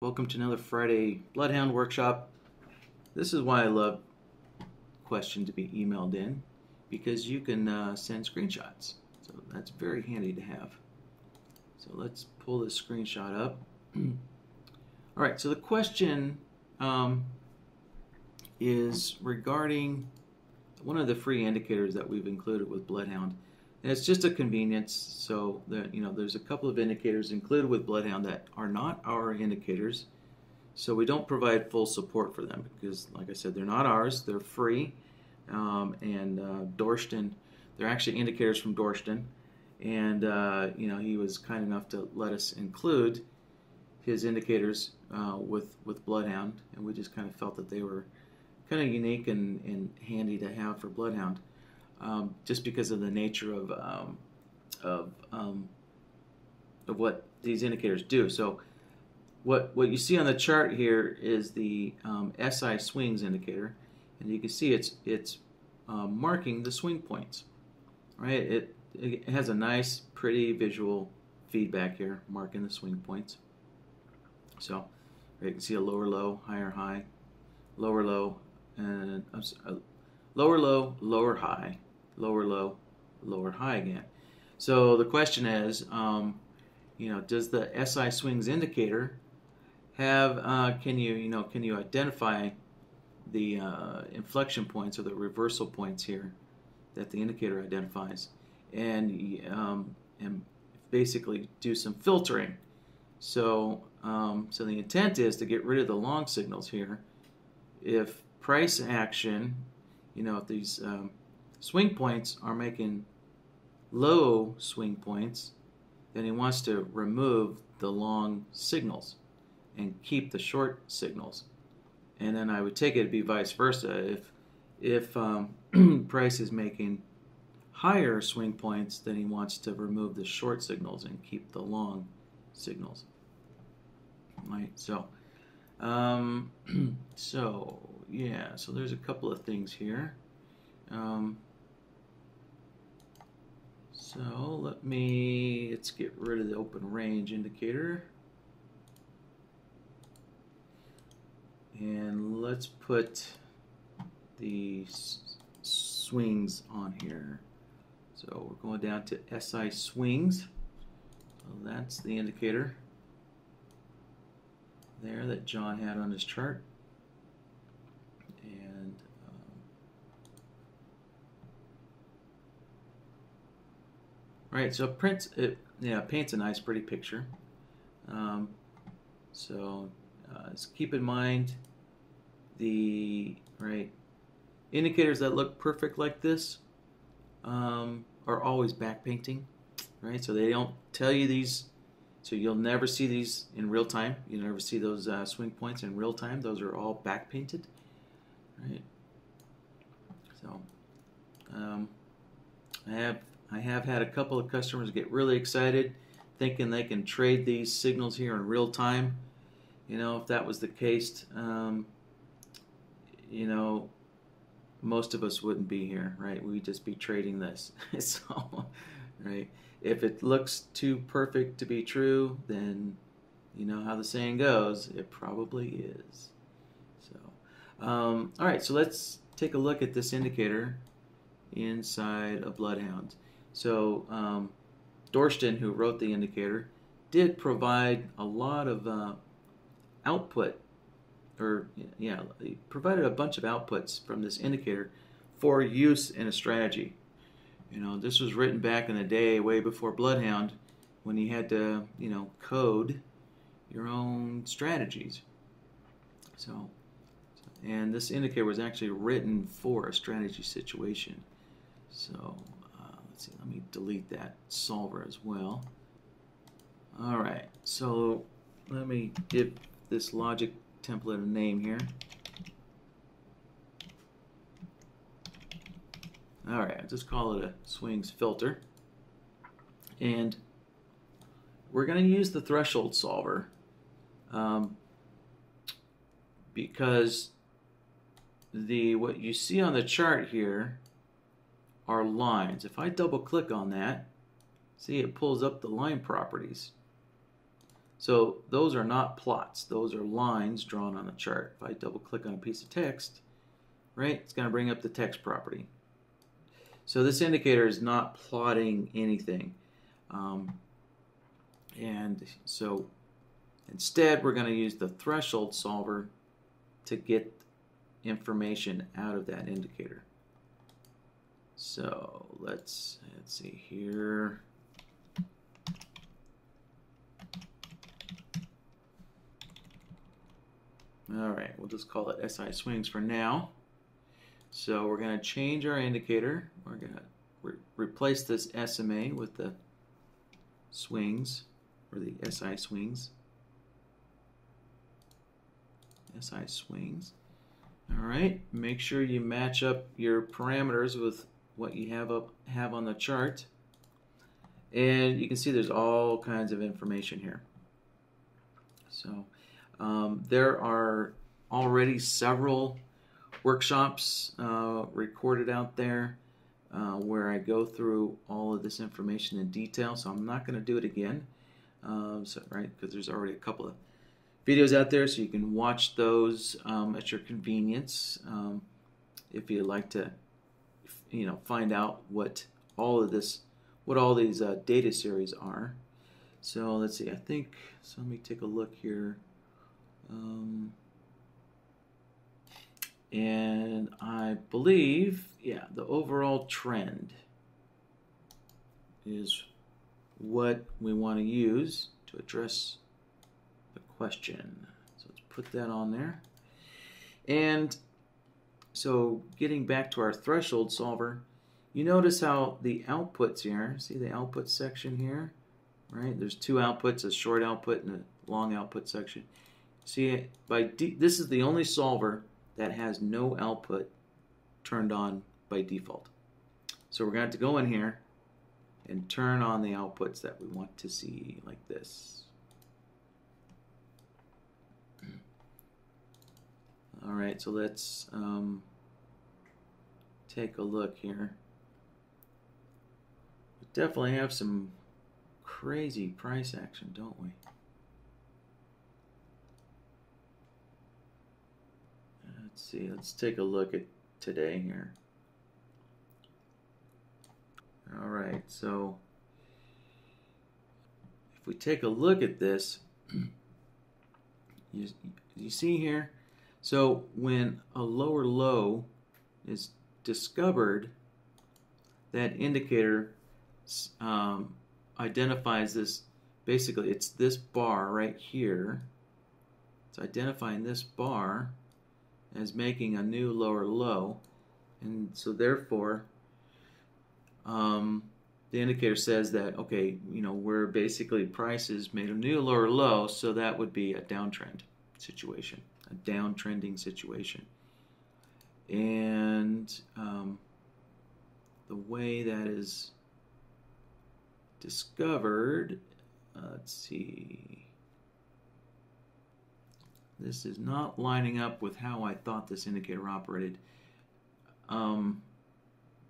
Welcome to another Friday BloodHound workshop. This is why I love questions to be emailed in, because you can send screenshots. So that's very handy to have. So let's pull this screenshot up. All right, so the question is regarding one of the free indicators that we've included with BloodHound. And it's just a convenience, so that, there's a couple of indicators included with BloodHound that are not our indicators. So we don't provide full support for them because, like I said, they're not ours. They're free. Dorston, they're actually indicators from Dorston. And, he was kind enough to let us include his indicators with BloodHound. And we just kind of felt that they were kind of unique and handy to have for BloodHound. Just because of the nature of what these indicators do. So what you see on the chart here is the SiSwings indicator, and you can see it's marking the swing points. Right? It has a nice, pretty visual feedback here, marking the swing points. So you can see a lower low, higher high, lower low, and lower low, lower high, lower low, lower high again. So the question is, does the SiSwings indicator have? Can you identify the inflection points or the reversal points here that the indicator identifies, and basically do some filtering? So so the intent is to get rid of the long signals here. If price action, if these swing points are making low swing points, then he wants to remove the long signals and keep the short signals. And then I would take it to be vice versa. If price is making higher swing points, then he wants to remove the short signals and keep the long signals. Right. So so there's a couple of things here. So let's get rid of the open range indicator, and let's put the swings on here. So we're going down to SiSwings. So that's the indicator there that John had on his chart. And right, so it paints a nice, pretty picture. Just keep in mind the indicators that look perfect like this are always back painting, right? So they don't tell you these. So you'll never see these in real time. You'll never see those swing points in real time. Those are all back painted, right? So I have had a couple of customers get really excited, thinking they can trade these signals here in real time. If that was the case, most of us wouldn't be here, right? We'd just be trading this. So, right? If it looks too perfect to be true, then you know how the saying goes, it probably is. So, all right, so let's take a look at this indicator inside a BloodHound. So, Dorston, who wrote the indicator, did provide a lot of output, he provided a bunch of outputs from this indicator for use in a strategy. This was written back in the day, way before BloodHound, when you had to, code your own strategies. And this indicator was actually written for a strategy situation. So, let's see, let me delete that solver as well. All right, so let me give this logic template a name here. All right, I'll just call it a swings filter. And we're going to use the threshold solver because what you see on the chart here are lines. If I double click on that, see, it pulls up the line properties. So those are not plots. Those are lines drawn on the chart. If I double click on a piece of text, right, it's going to bring up the text property. So this indicator is not plotting anything. And so instead, we're going to use the threshold solver to get information out of that indicator. So let's see here. All right, we'll just call it SiSwings for now. So we're going to change our indicator. We're going to replace this SMA with the swings, or the SiSwings. SiSwings. All right, make sure you match up your parameters with what you have on the chart. And you can see there's all kinds of information here. So there are already several workshops recorded out there where I go through all of this information in detail, so I'm not going to do it again, right, because there's already a couple of videos out there, so you can watch those at your convenience if you'd like to, find out what all these data series are. So let's see. Let me take a look here. And I believe, the overall trend is what we want to use to address the question. So let's put that on there. And so getting back to our threshold solver, you notice how the outputs here, see the output section here, right? There's two outputs, a short output and a long output section. See, this is the only solver that has no output turned on by default. So we're going to have to go in here and turn on the outputs that we want to see, like this. All right, so let's take a look here. We definitely have some crazy price action, don't we? Let's see, let's take a look at today here. All right, so if we take a look at this, you see here, so when a lower low is discovered, that indicator identifies this, basically it's this bar right here. It's identifying this bar as making a new lower low, and so therefore the indicator says that, okay, we're basically prices made a new lower low, so that would be a downtrend situation, a downtrending situation. And the way that is discovered, let's see, this is not lining up with how I thought this indicator operated.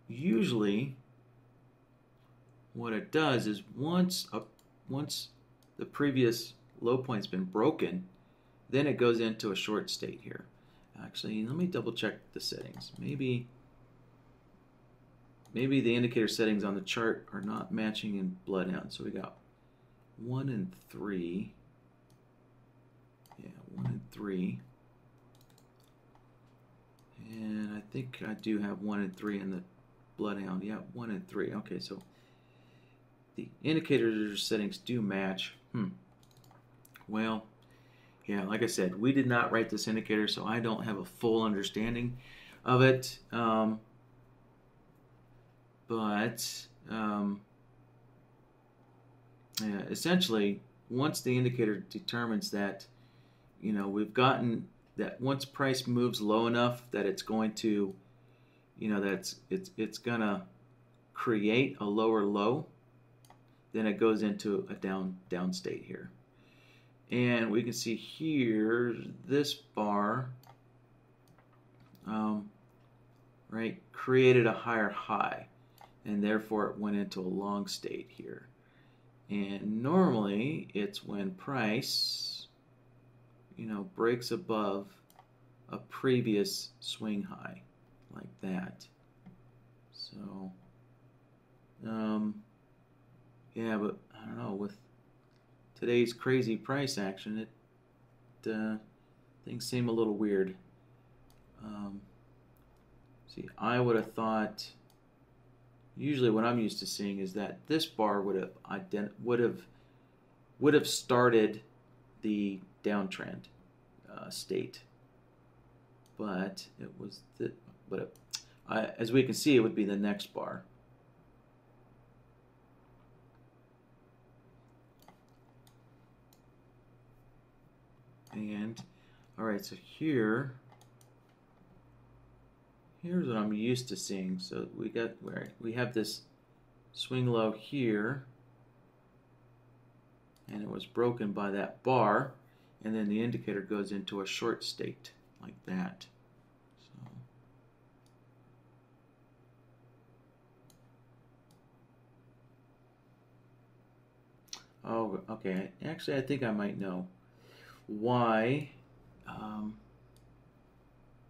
Usually what it does is once the previous low point's been broken, then it goes into a short state here. Actually, let me double check the settings. Maybe the indicator settings on the chart are not matching in BloodHound. So we got 1 and 3. Yeah, 1 and 3. And I think I do have 1 and 3 in the BloodHound. Yeah, 1 and 3. Okay, so the indicator settings do match. Well, yeah, like I said, we did not write this indicator, so I don't have a full understanding of it. Yeah, essentially, once the indicator determines that, we've gotten that once price moves low enough that it's going to, that it's gonna create a lower low, then it goes into a down state here. And we can see here this bar right, created a higher high, and therefore it went into a long state here. And normally it's when price, breaks above a previous swing high, like that. So, yeah, but I don't know, with today's crazy price action, things seem a little weird. See, I would have thought, usually what I'm used to seeing is that this bar would have started the downtrend state, but it was as we can see, it would be the next bar. And all right, so here's what I'm used to seeing. So we have this swing low here, and it was broken by that bar, and then the indicator goes into a short state like that. Oh, okay. Actually, I think I might know why.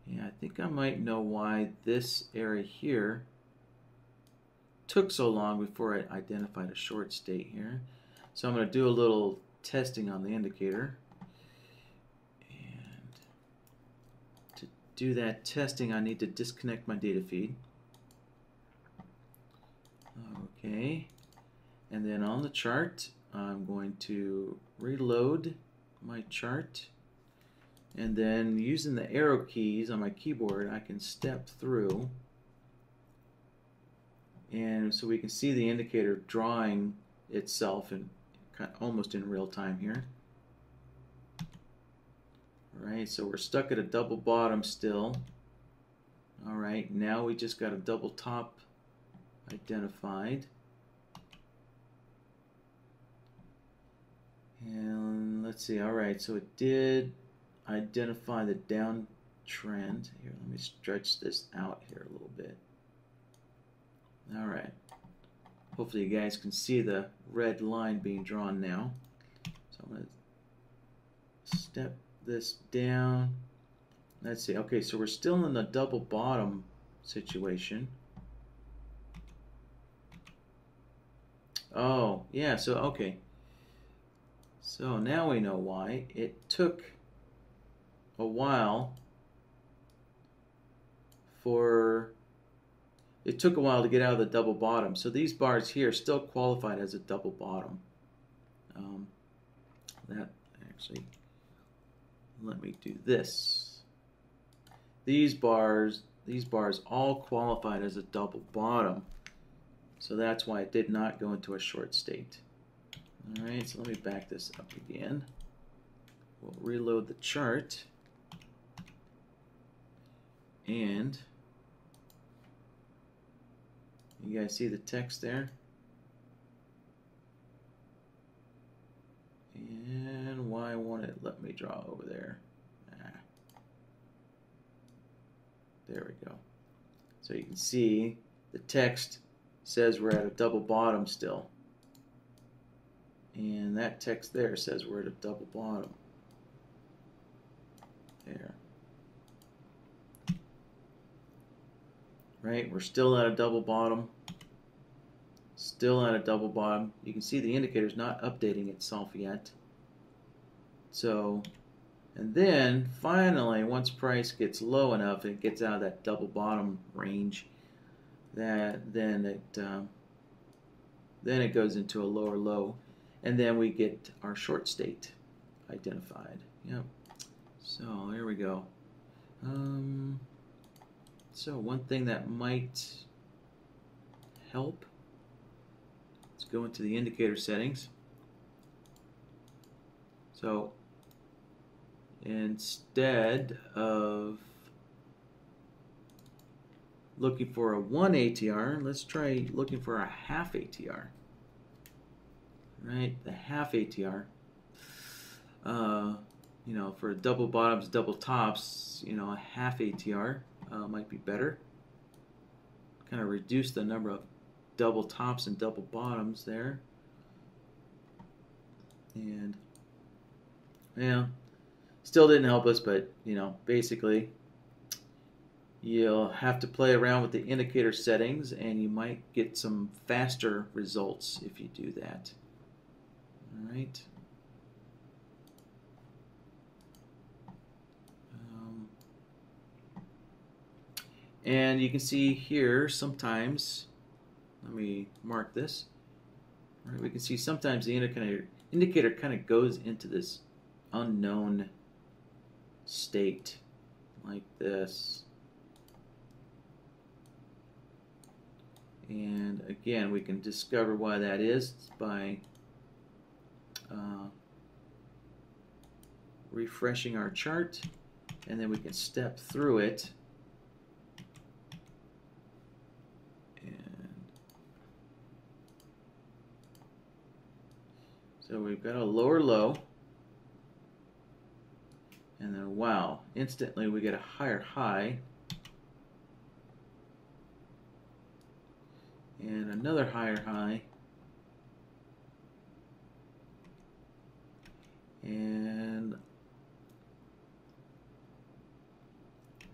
Yeah, I think I might know why this area here took so long before I identified a short state here. So I'm going to do a little testing on the indicator. And to do that testing, I need to disconnect my data feed. Okay. And then on the chart, I'm going to reload my chart, and then using the arrow keys on my keyboard I can step through, and so we can see the indicator drawing itself in almost in real time here. Alright, so we're stuck at a double bottom still. Alright, now we just got a double top identified. And let's see, alright, so it did identify the downtrend. Here, let me stretch this out here a little bit. Alright, hopefully you guys can see the red line being drawn now. So I'm going to step this down. Let's see, okay, so we're still in the double bottom situation. Oh, yeah, so okay. So now we know why. It took a while to get out of the double bottom. So these bars here still qualified as a double bottom. That actually, let me do this. These bars all qualified as a double bottom. So that's why it did not go into a short state. Alright, so let me back this up again. We'll reload the chart. And you guys see the text there? And why won't it let me draw over there? There we go. So you can see the text says we're at a double bottom still. And that text there says we're at a double bottom. There. Right, we're still at a double bottom. Still at a double bottom. You can see the indicator's not updating itself yet. So, and then finally, once price gets low enough, it gets out of that double bottom range. Then it goes into a lower low, and then we get our short state identified. Yep. So here we go. So one thing that might help, let's go into the indicator settings. So instead of looking for a 1 ATR, let's try looking for a half ATR. Right, the half ATR. You know, for double bottoms, double tops, you know, a half ATR might be better. Kind of reduce the number of double tops and double bottoms there. And yeah, still didn't help us, but basically you'll have to play around with the indicator settings and you might get some faster results if you do that. All right. And you can see here sometimes, let me mark this. All right, we can see sometimes the indicator kind of goes into this unknown state like this. And again, we can discover why that is by refreshing our chart, and then we can step through it. And so we've got a lower low, and then wow, instantly we get a higher high. And another higher high, and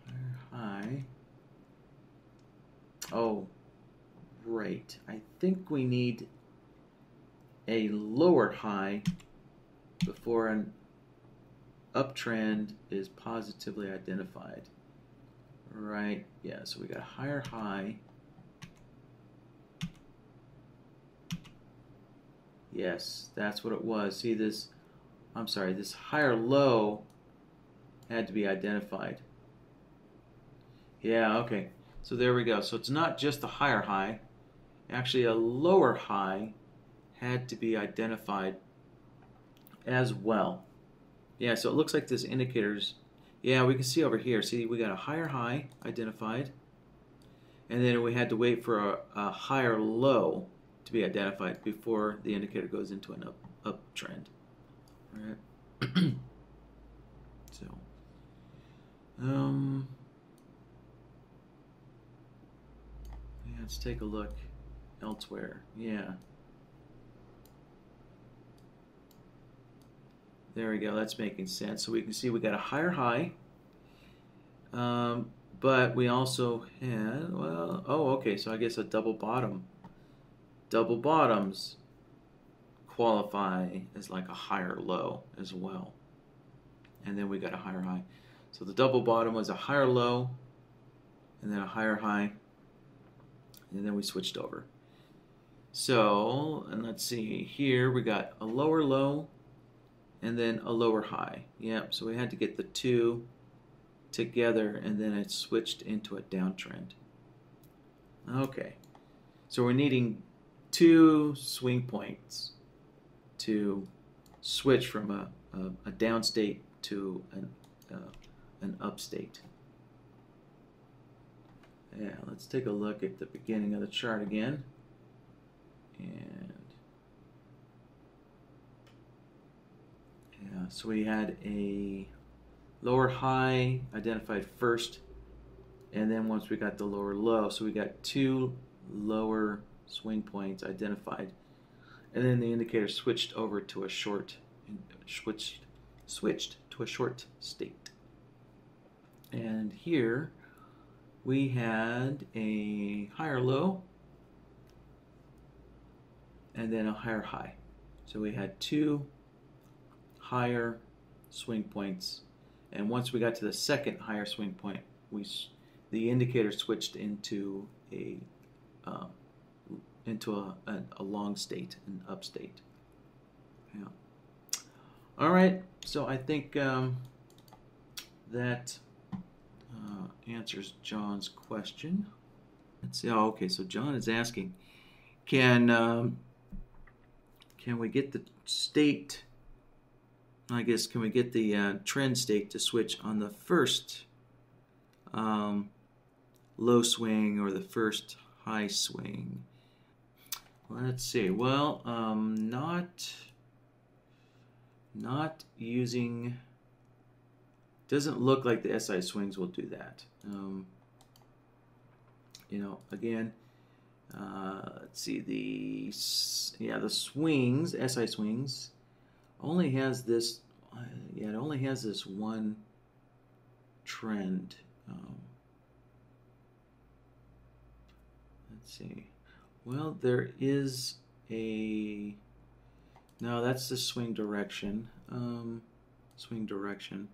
higher high. Oh, right. I think we need a lower high before an uptrend is positively identified. Right, yeah, so we got a higher high. Yes, that's what it was. See this, I'm sorry, this higher low had to be identified. Yeah, okay. So there we go. So it's not just the higher high. Actually, a lower high had to be identified as well. Yeah, so it looks like this indicator's, yeah, we can see over here. See, we got a higher high identified. And then we had to wait for a higher low to be identified before the indicator goes into an uptrend. All right. So, yeah, let's take a look elsewhere. Yeah. There we go. That's making sense. So we can see we got a higher high, but we also had, well, oh, okay. So I guess a double bottom. Double bottoms qualify as like a higher low as well. And then we got a higher high. So the double bottom was a higher low and then a higher high. And then we switched over. So, and let's see here, we got a lower low and then a lower high. Yep, so we had to get the two together and then it switched into a downtrend. Okay, so we're needing two swing points to switch from a down state to an up state. Yeah, let's take a look at the beginning of the chart again. And yeah, so we had a lower high identified first, and then once we got the lower low, so we got two lower swing points identified, and then the indicator switched over to a short, switched to a short state. And here we had a higher low and then a higher high. So we had two higher swing points, and once we got to the second higher swing point, the indicator switched into a long state, an up state. Yeah. All right. So I think that answers John's question. Let's see. Oh, okay. So John is asking, can we get the state? I guess can we get the trend state to switch on the first low swing or the first high swing? Let's see. Well, not using. Doesn't look like the SiSwings will do that. Again, let's see the swings, SiSwings only has this, yeah, it only has this one trend. Let's see. Well, there is a, no, that's the swing direction. Swing direction.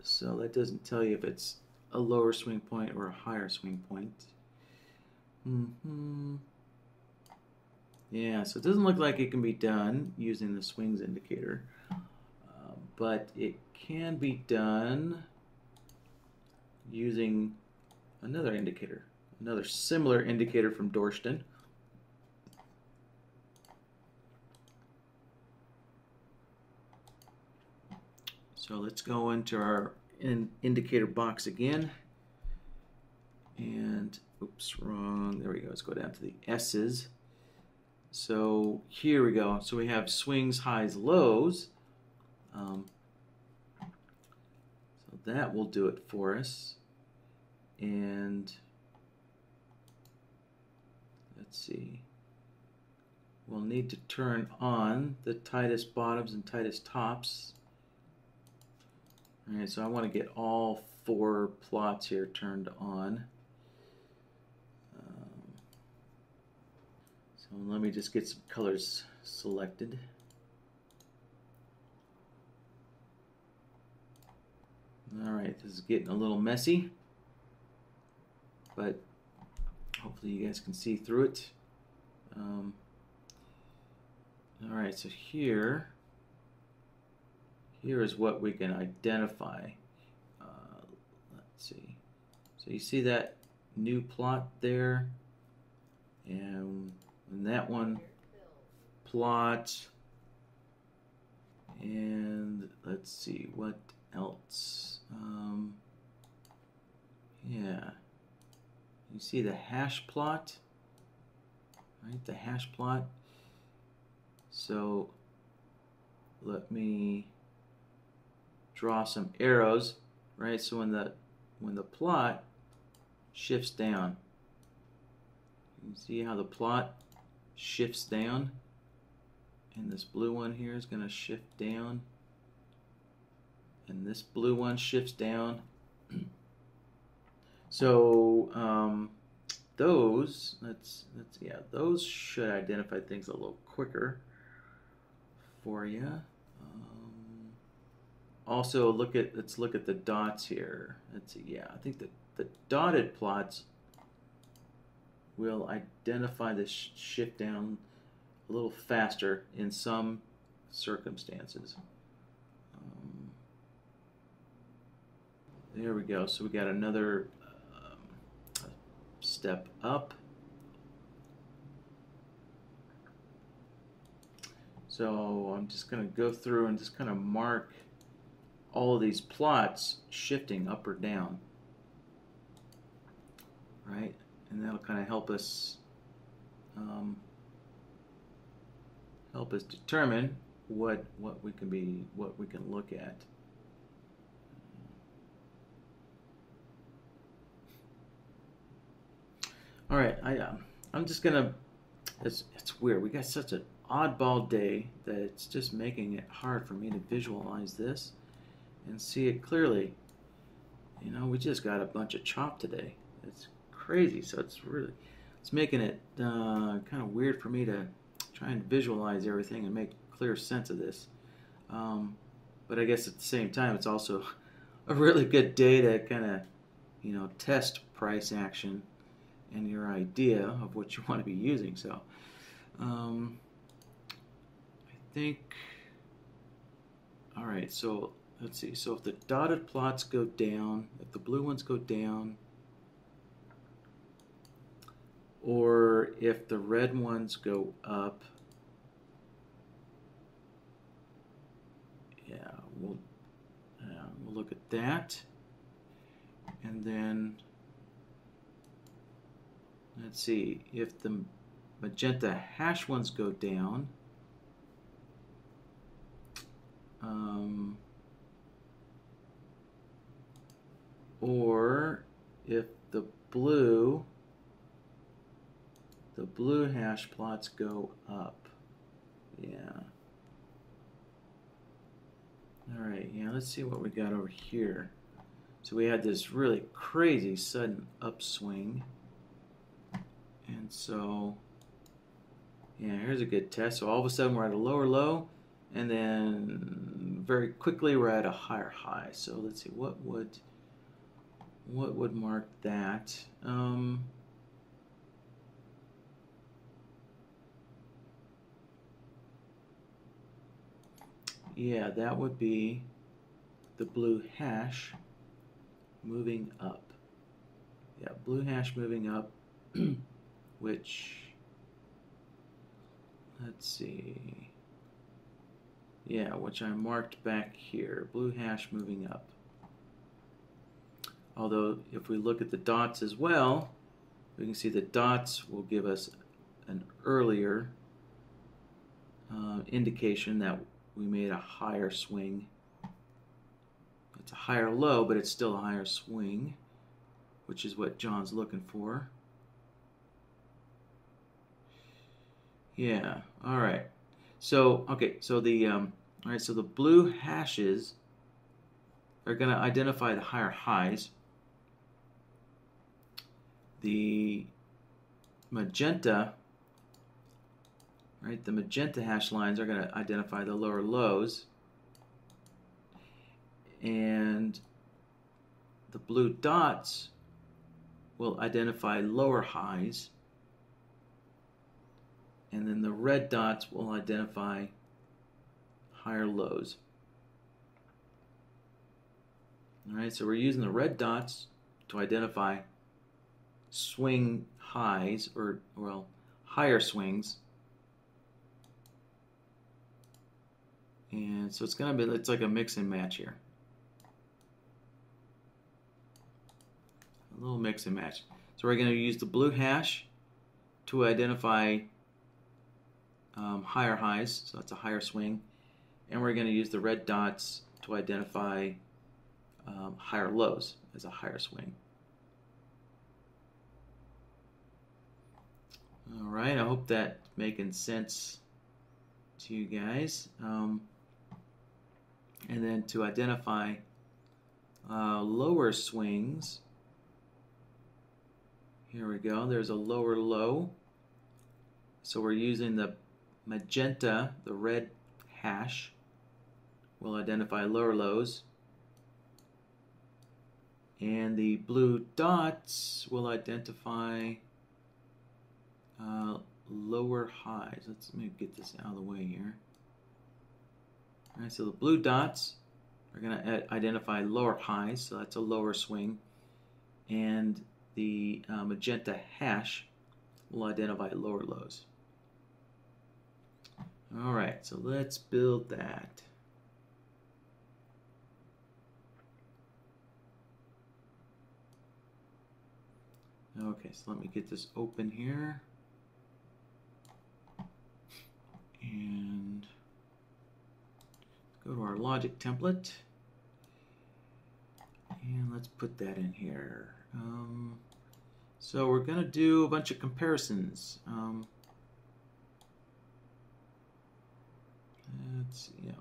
So that doesn't tell you if it's a lower swing point or a higher swing point. Yeah, so it doesn't look like it can be done using the swings indicator, but it can be done using another indicator, another similar indicator from Dorston. So let's go into our indicator box again. And, oops, wrong. There we go. Let's go down to the S's. So here we go. So we have swings, highs, lows. So that will do it for us. And let's see. We'll need to turn on the tightest bottoms and tightest tops. All right, so I want to get all 4 plots here turned on. So let me just get some colors selected. All right, this is getting a little messy, but hopefully you guys can see through it. All right, so here is what we can identify. Let's see. So you see that new plot there, and that one plot, and let's see what else. Yeah, you see the hash plot, right? The hash plot. So let me draw some arrows, right? So when the plot shifts down, you can see how the plot shifts down, and this blue one here is going to shift down, and this blue one shifts down. So those, yeah, those should identify things a little quicker for you. Also, let's look at the dots here. Let's see. Yeah, I think that the dotted plots will identify this shift down a little faster in some circumstances. There we go. So we got another step up. So I'm just going to go through and just kind of mark all of these plots shifting up or down, right? And that'll kind of help us determine what we can look at. All right, I'm just gonna. It's weird. We got such an oddball day that it's just making it hard for me to visualize this and see it clearly. You know, we just got a bunch of chop today. It's crazy. So it's making it kind of weird for me to try and visualize everything and make clear sense of this. But I guess at the same time, it's also a really good day to kind of, you know, test price action and your idea of what you want to be using. So I think, all right, so let's see. So if the dotted plots go down, if the blue ones go down, or if the red ones go up, yeah, we'll look at that. And then let's see, if the magenta hash ones go down, or if the blue hash plots go up. Yeah. All right, yeah, let's see what we got over here. So we had this really crazy sudden upswing. And so, yeah, here's a good test. So all of a sudden we're at a lower low, and then very quickly we're at a higher high. So let's see, what would mark that? Yeah, that would be the blue hash moving up. Yeah, blue hash moving up, which, let's see. Yeah, which I marked back here. Blue hash moving up. Although, if we look at the dots as well, we can see the dots will give us an earlier indication that we made a higher swing. It's a higher low, but it's still a higher swing, which is what John's looking for. Yeah, all right. So, okay, so all right, so the blue hashes are going to identify the higher highs. The magenta, right, the magenta hash lines are going to identify the lower lows. And the blue dots will identify lower highs. And then the red dots will identify higher lows. All right, so we're using the red dots to identify swing highs, or, well, higher swings. And so it's like a mix and match here. A little mix and match. So we're going to use the blue hash to identify higher highs, so that's a higher swing. And we're going to use the red dots to identify higher lows as a higher swing. All right, I hope that's making sense to you guys. And then to identify lower swings, here we go, there's a lower low. So we're using the magenta, the red hash, will identify lower lows. And the blue dots will identify lower highs. Let me get this out of the way here. All right, so the blue dots are going to identify lower highs, so that's a lower swing. And the magenta hash will identify lower lows. All right, so let's build that. Okay, so let me get this open here. And go to our logic template. And let's put that in here. So we're going to do a bunch of comparisons. Let's see, yeah.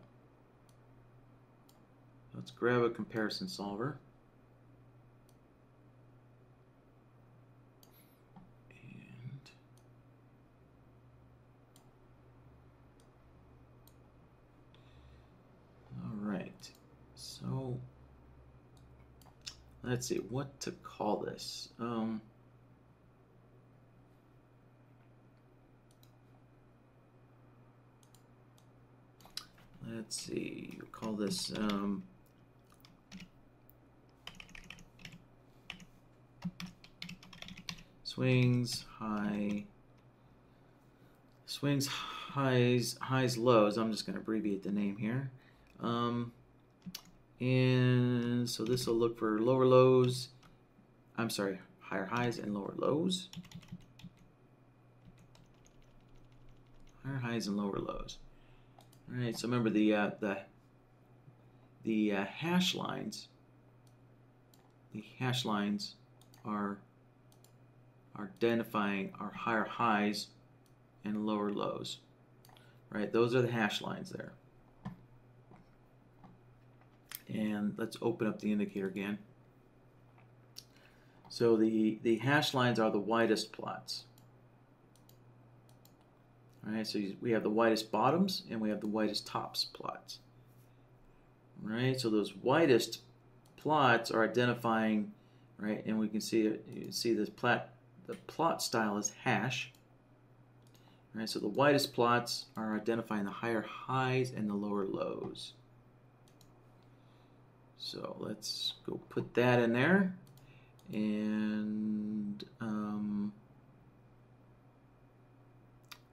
Let's grab a comparison solver. And all right. So let's see what to call this. Let's see, we'll call this swings, highs, lows. I'm just going to abbreviate the name here. And so this will look for lower lows. I'm sorry, higher highs and lower lows. Higher highs and lower lows. All right. So remember the hash lines. The hash lines are identifying our higher highs and lower lows. Right. Those are the hash lines there. And let's open up the indicator again. So the hash lines are the widest plots. All right, so we have the widest bottoms and we have the widest tops plots. All right, so those widest plots are identifying, right, and we can see it. You see this plot. The plot style is hash. All right, so the widest plots are identifying the higher highs and the lower lows. So let's go put that in there, and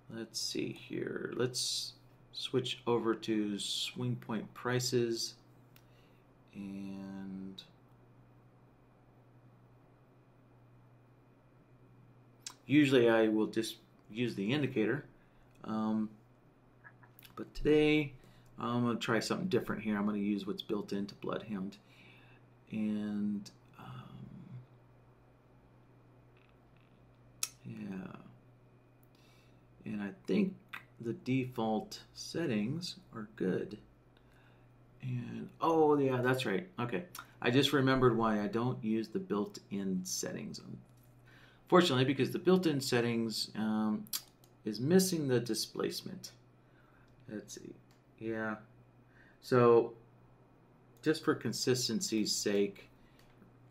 let's see here. Let's switch over to swing point prices, and usually I will just use the indicator, but today I'm going to try something different here. I'm going to use what's built into BloodHound, and yeah, and I think the default settings are good. And oh yeah, that's right. Okay, I just remembered why I don't use the built-in settings. Fortunately, because the built-in settings is missing the displacement. Let's see. Yeah. So just for consistency's sake,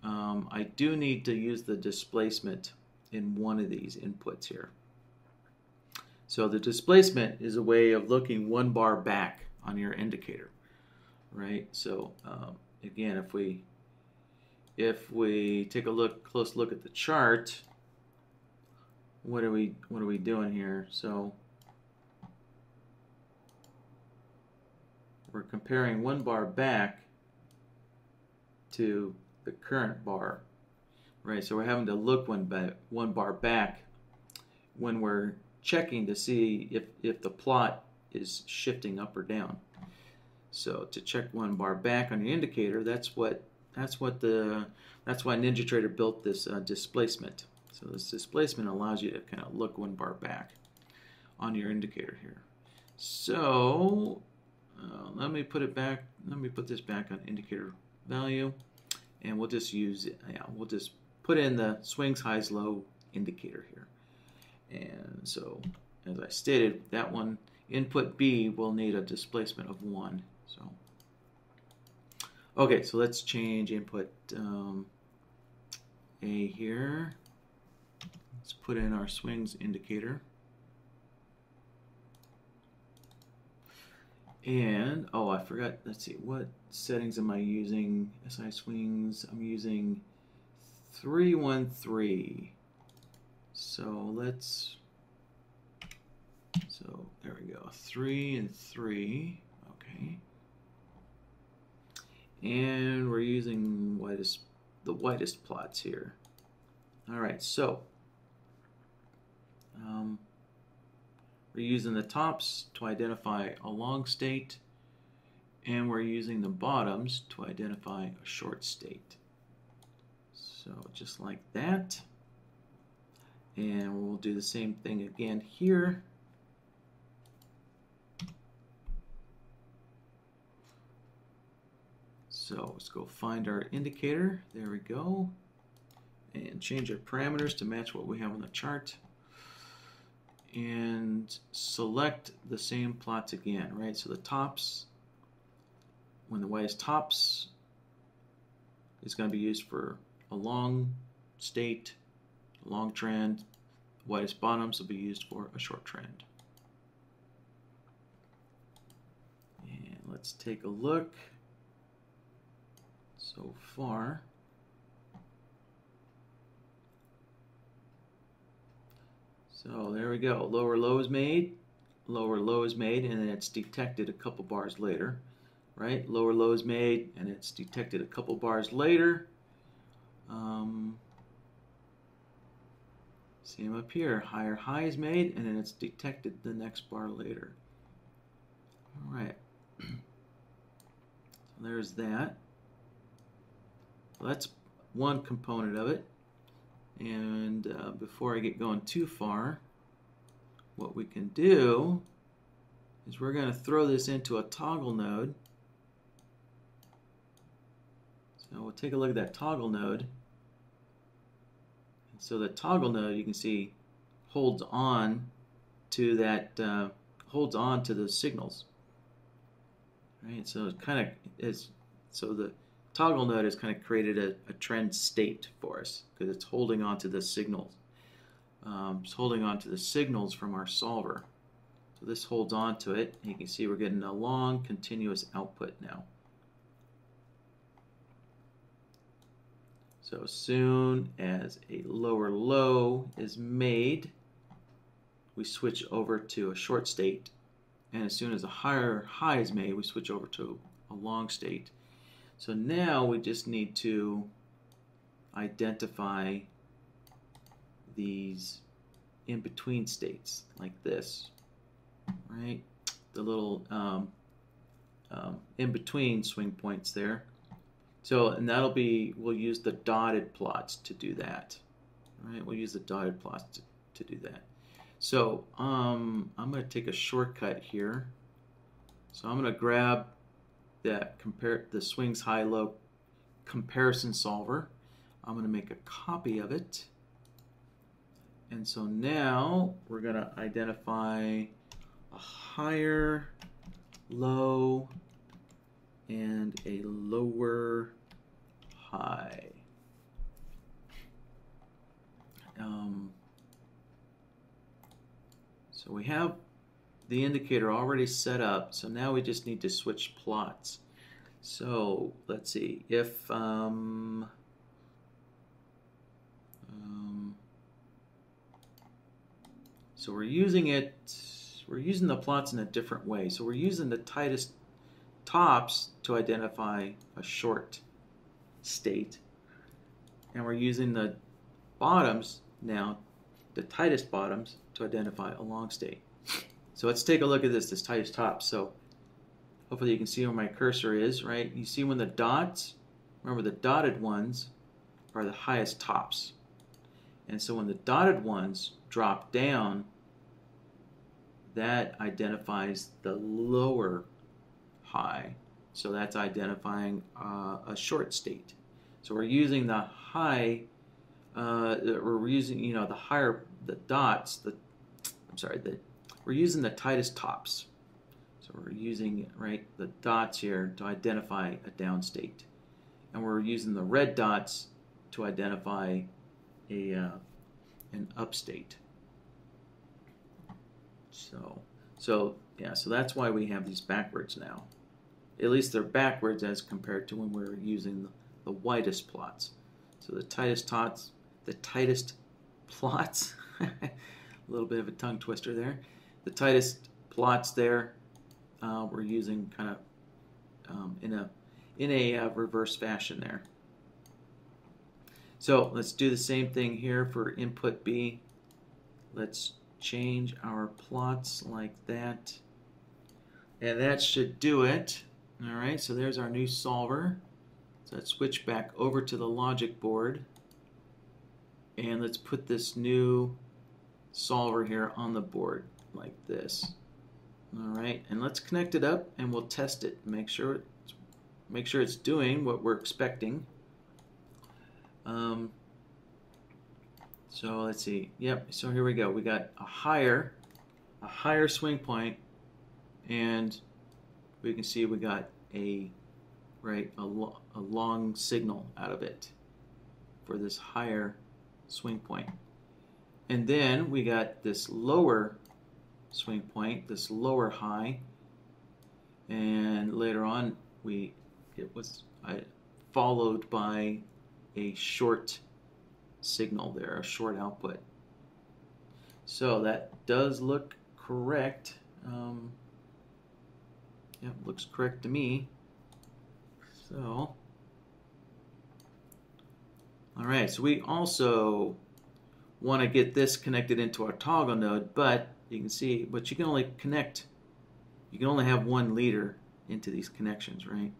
I do need to use the displacement in one of these inputs here. So the displacement is a way of looking one bar back on your indicator, right? So again, if we take a close look at the chart, what are we doing here? So we're comparing one bar back to the current bar, right? So we're having to look one bar back when we're checking to see if the plot is shifting up or down. So to check one bar back on your indicator, that's why NinjaTrader built this displacement. So this displacement allows you to kind of look one bar back on your indicator here. So let me put it back. Let me put this back on indicator value, and we'll just use it. Yeah, we'll just put in the swings highs low indicator here. And so, as I stated, that one input B will need a displacement of 1. So, okay, so let's change input A here. Let's put in our swings indicator. And, oh, I forgot, let's see, what settings am I using? SiSwings, I'm using 313. So there we go, 3 and 3, okay. And we're using the widest plots here. All right, so we're using the tops to identify a long state, and we're using the bottoms to identify a short state. So just like that. And we'll do the same thing again here. So let's go find our indicator. There we go. And change our parameters to match what we have on the chart. And select the same plots again, right? So the tops, when the widest tops is going to be used for a long state, a long trend. The widest bottoms will be used for a short trend. And let's take a look so far. So there we go. Lower low is made, and then it's detected a couple bars later, right? Lower low is made, and it's detected a couple bars later. See them up here. Higher high is made, and then it's detected the next bar later. All right. So there's that. Well, that's one component of it. And before I get going too far, what we can do is we're going to throw this into a toggle node. So we'll take a look at that toggle node. So the toggle node, you can see, holds on to that, holds on to the signals. Right. So it kind of is. So the toggle node has kind of created a trend state for us because it's holding on to the signals. It's holding on to the signals from our solver. So this holds on to it. And you can see we're getting a long continuous output now. So as soon as a lower low is made, we switch over to a short state. And as soon as a higher high is made, we switch over to a long state. So now we just need to identify these in-between states like this, right? The little in-between swing points there. So, and that'll be, we'll use the dotted plots to do that, right? We'll use the dotted plots to do that. So, I'm going to take a shortcut here. So I'm going to grab that the swings high-low comparison solver. I'm going to make a copy of it. And so now we're going to identify a higher low and a lower high. So we have the indicator already set up, so now we just need to switch plots. So let's see if so we're using the plots in a different way. So we're using the tightest tops to identify a short state, and we're using the bottoms now, the tightest bottoms, to identify a long state. So let's take a look at this tightest top. So hopefully you can see where my cursor is, right? You see when the dots, remember the dotted ones are the highest tops. And so when the dotted ones drop down, that identifies the lower high. So that's identifying a short state. So we're using the high, we're using, the higher, the dots, we're using the tightest tops. So we're using, the dots here to identify a down state. And we're using the red dots to identify an up state. So that's why we have these backwards now. At least they're backwards as compared to when we were using the widest plots. So the tightest plots, a little bit of a tongue twister there. The tightest plots there, we're using kind of in a reverse fashion there. So let's do the same thing here for input B. Let's change our plots like that, and that should do it. All right, so there's our new solver. So let's switch back over to the logic board, and let's put this new solver here on the board like this. All right, and let's connect it up, and we'll test it. Make sure it's doing what we're expecting. So let's see. Yep. So here we go. We got a higher swing point, and we can see we got a long signal out of it for this higher swing point. And then we got this lower swing point, this lower high, and later on it was followed by a short signal there, a short output. So that does look correct. Yep, looks correct to me. So, all right, so we also want to get this connected into our toggle node, but you can see, but you can only have one leader into these connections, right?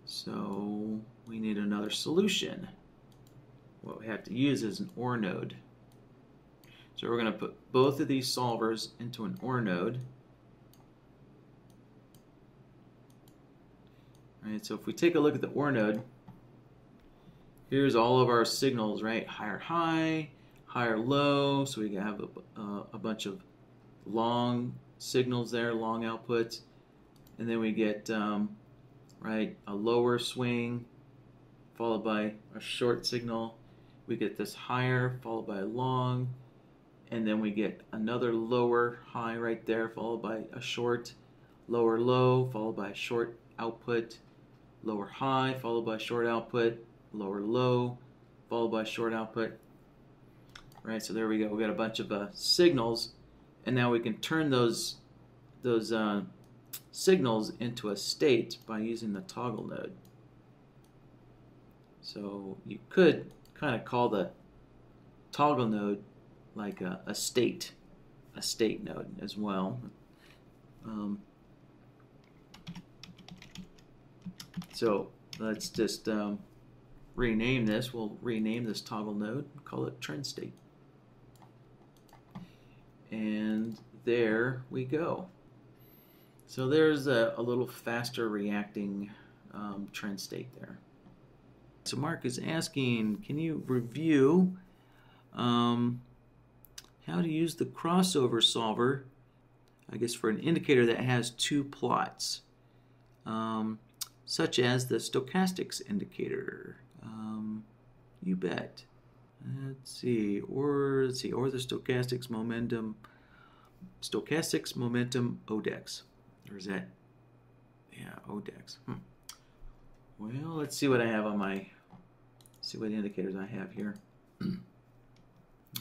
So we need another solution. What we have to use is an OR node. So we're going to put both of these solvers into an OR node. All right, so if we take a look at the OR node, here's all of our signals, right? Higher high, higher low. So we have a bunch of long signals there, long outputs. And then we get, right, a lower swing followed by a short signal. We get this higher followed by a long. And then we get another lower high right there followed by a short, lower low followed by a short output, lower high followed by short output, lower low followed by short output. Right, so there we go. We got a bunch of signals, and now we can turn those signals into a state by using the toggle node. So you could kind of call the toggle node like a state node as well. So let's just rename this. We'll rename this toggle node, call it trend state. And there we go. So there's a little faster reacting trend state there. So Mark is asking, can you review how to use the crossover solver, I guess for an indicator that has two plots, such as the stochastics indicator. You bet. Let's see, or the stochastics momentum ODEX. Or is that, yeah, ODEX. Well, let's see what I have on my, see what indicators I have here.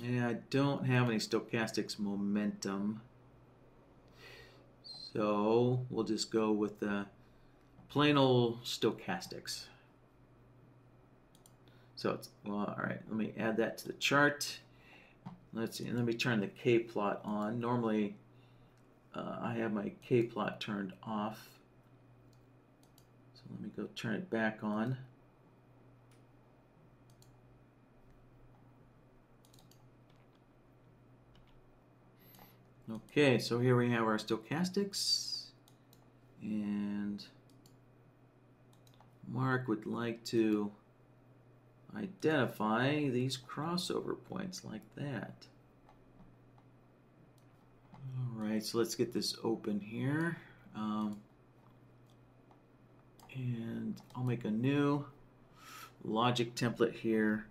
Yeah, I don't have any stochastics momentum. So we'll just go with the plain old stochastics. So it's, well, all right, let me add that to the chart. Let's see, let me turn the K-plot on. Normally, I have my K-plot turned off. So let me go turn it back on. Okay, so here we have our stochastics, and Mark would like to identify these crossover points like that. Alright, so let's get this open here. And I'll make a new logic template here,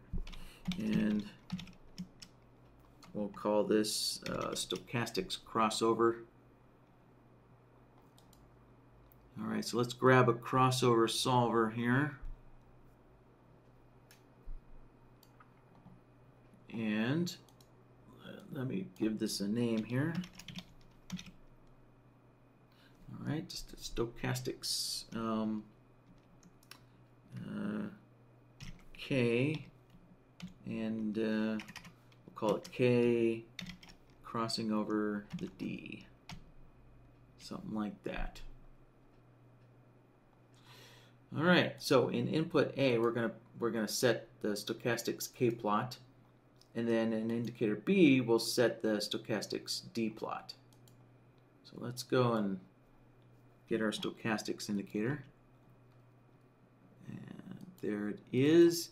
and we'll call this stochastics crossover. Alright, so let's grab a crossover solver here. And let me give this a name here. Alright, just a stochastics K, and we'll call it K crossing over the D. Something like that. Alright, so in input A we're gonna set the stochastics K plot, and then in indicator B we'll set the stochastics D plot. So let's go and get our stochastics indicator. And there it is.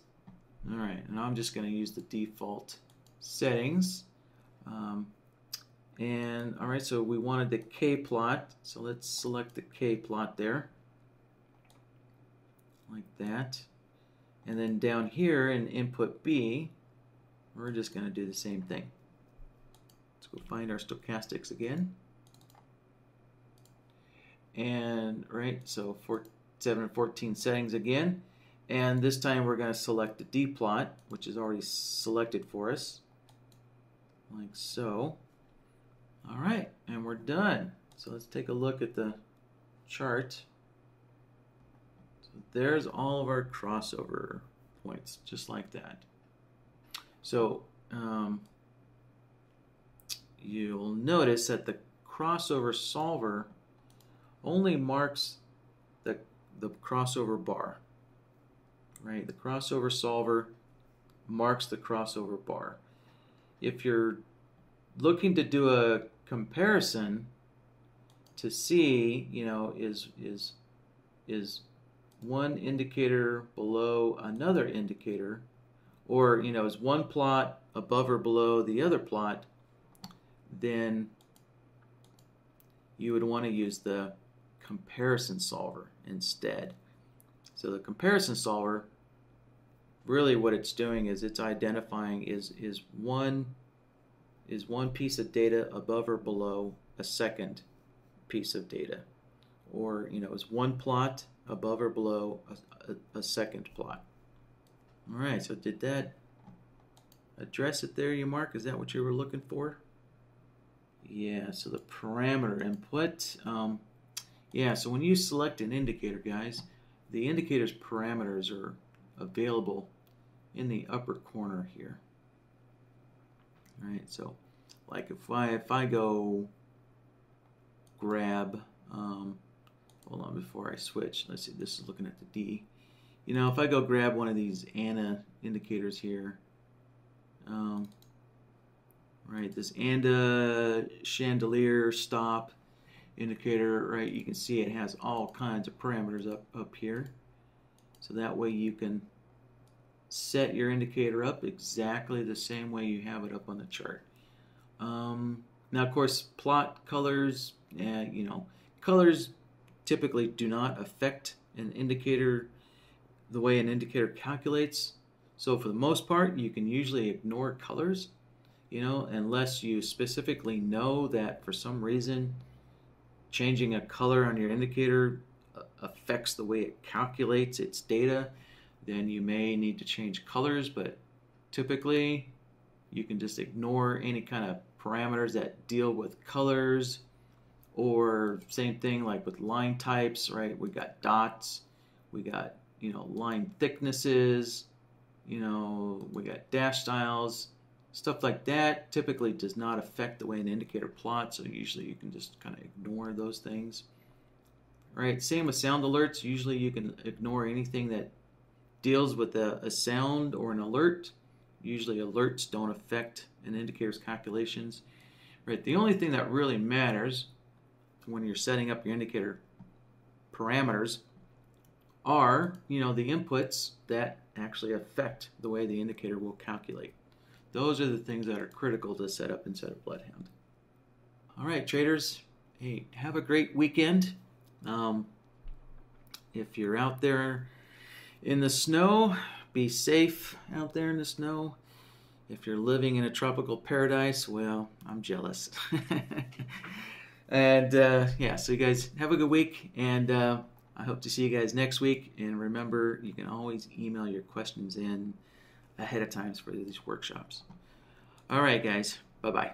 Alright, and I'm just going to use the default settings. And alright, so we wanted the K plot, so let's select the K plot there. Like that. And then down here in input B, we're just going to do the same thing. Let's go find our stochastics again. And right, so 7 and 14 settings again, and this time we're going to select the D plot, which is already selected for us, like so. All right, and we're done. So let's take a look at the chart. So there's all of our crossover points, just like that. So you'll notice that the crossover solver only marks the crossover bar, right? The crossover solver marks the crossover bar. If you're looking to do a comparison to see, you know, is one indicator below another indicator, or is one plot above or below the other plot, then you would want to use the comparison solver instead. So the comparison solver, really what it's doing is it's identifying is one piece of data above or below a second piece of data, or is one plot above or below a second plot. All right, so did that address it there, you Mark? Is that what you were looking for? Yeah, so the parameter input. Yeah, so when you select an indicator, guys, the indicator's parameters are available in the upper corner here. All right, so like if I go grab, hold on before I switch. Let's see, this is looking at the D. If I go grab one of these ANA indicators here, right, this ANDA chandelier stop indicator, right, you can see it has all kinds of parameters up here. So that way you can set your indicator up exactly the same way you have it up on the chart. Now, of course, plot colors, colors typically do not affect an indicator the way an indicator calculates. So for the most part, you can usually ignore colors, unless you specifically know that for some reason changing a color on your indicator affects the way it calculates its data. Then you may need to change colors, but typically you can just ignore any kind of parameters that deal with colors, or same thing like with line types, right? We got dots, we got line thicknesses, we got dash styles, stuff like that typically does not affect the way an indicator plots, so usually you can just kind of ignore those things. Right, same with sound alerts. Usually you can ignore anything that deals with a sound or an alert. Usually alerts don't affect an indicator's calculations. Right, the only thing that really matters when you're setting up your indicator parameters are, the inputs that actually affect the way the indicator will calculate. Those are the things that are critical to set up inside of BloodHound. All right, traders, hey, have a great weekend. If you're out there in the snow, be safe out there in the snow. If you're living in a tropical paradise, well, I'm jealous. And yeah, so you guys have a good week, and I hope to see you guys next week. And remember, you can always email your questions in ahead of time for these workshops. All right, guys. Bye-bye.